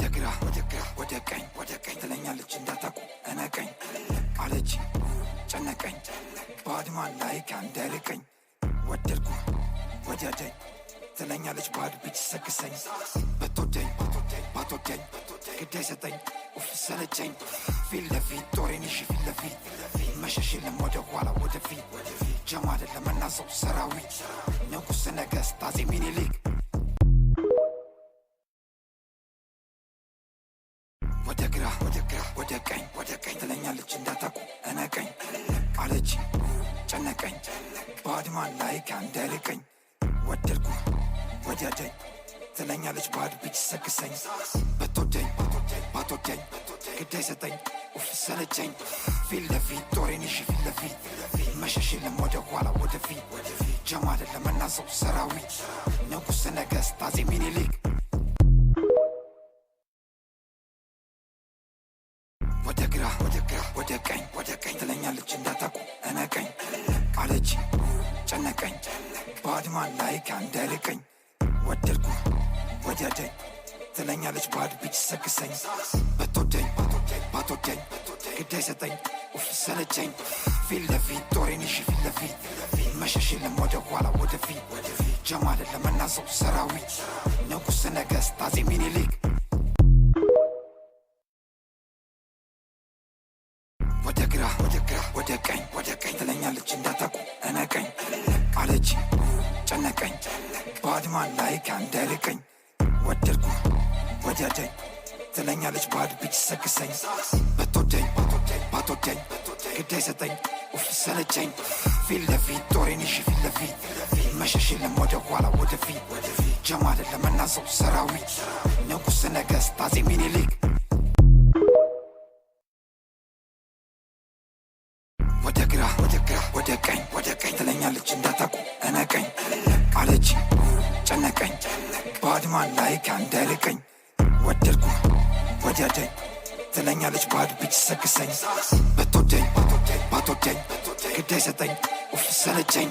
ወደ ቀኝ ትለኛለች እንዳታቁ እነቀኝ አለች ጨነቀኝ ባድማን ላይ ካንደርቀኝ ወደድኩ ወደደኝ ትለኛለች ባድ ቢት ሰክሰኝ በቶደኝ ግድ አይሰጠኝ ኡፍ ሰለቸኝ ፊት ለፊት ጦሬን ይዤ ፊት ለፊት መሸሽ የለም ወደ ኋላ ወደፊት ጀማ አይደለም እና ሰው ሰራዊት ንጉሠ ነገሥት አፄ ሚኒሊክ ወደ ቀኝ ትለኛለች እንዳታቁ እነቀኝ አለች ጨነቀኝ ባድማን ላይ ካንደርቀኝ ወደድኩ ወደደኝ ትለኛለች ባድ ቢት ሰክሰኝ በቶደኝ ግድ አይሰጠኝ ኡፍ ሰለቸኝ ፊት ለፊት ጦሬን ይዤ ፊት ለፊት መሸሽ የለም ወደ ኋላ ወደፊት ጀማ አይደለም እና ሰው ሰራዊት ንጉሠ ነገሥት አፄ ሚኒሊክ ወደ ቀኝ ትለኛለች እንዳታቁ እነቀኝ አለች ጨነቀኝ ባድማን ላይ ካንደርቀኝ ወደድኩ ወደደኝ ትለኛለች ባድ ቢት ሰክሰኝ በቶደኝ ግድ አይሰጠኝ ኡፍ ሰለቸኝ ፊት ለፊት ጦሬን ይዤ ፊት ለፊት መሸሽ የለም ወደ ኋላ ወደፊት ጀማ አይደለም እና ሰው ሰራዊት ንጉሠ ነገሥት አፄ ሚኒሊክ ወደ ቀኝ ትለኛለች እንዳታቁ እነቀኝ አለች ጨነቀኝ ባድማን ላይ ካንደርቀኝ ወደድኩ ወደደኝ ትለኛለች ባድ ቢት ሰክሰኝ በቶደኝ ግድ አይሰጠኝ ኡፍ ሰለቸኝ ፊት ለፊት ጦሬን ይዤ ፊት ለፊት መሸሽ የለም ወደ ኋላ ወደፊት ጀማ አይደለም እና ሰው ሰራዊት ንጉሠ ነገሥት አፄ ሚኒሊክ ወደ ቀኝ ትለኛለች እንዳታቁ እነቀኝ አለች ጨነቀኝ ባድማን ላይ ካንደርቀኝ ወደድኩ ወደደኝ ትለኛለች ባድ ቢት ሰክሰኝ በቶደኝ ግድ አይሰጠኝ ኡፍ ሰለቸኝ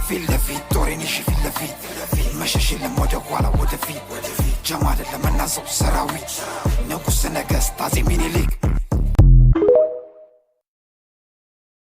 ፊት ለፊት ጦሬን ይዤ ፊት ለፊት መሸሽ የለም ወደ ኋላ ወደፊት ጀማ አይደለም እና ሰው ሰራዊት ንጉሠ ነገሥት አፄ ሚኒሊክ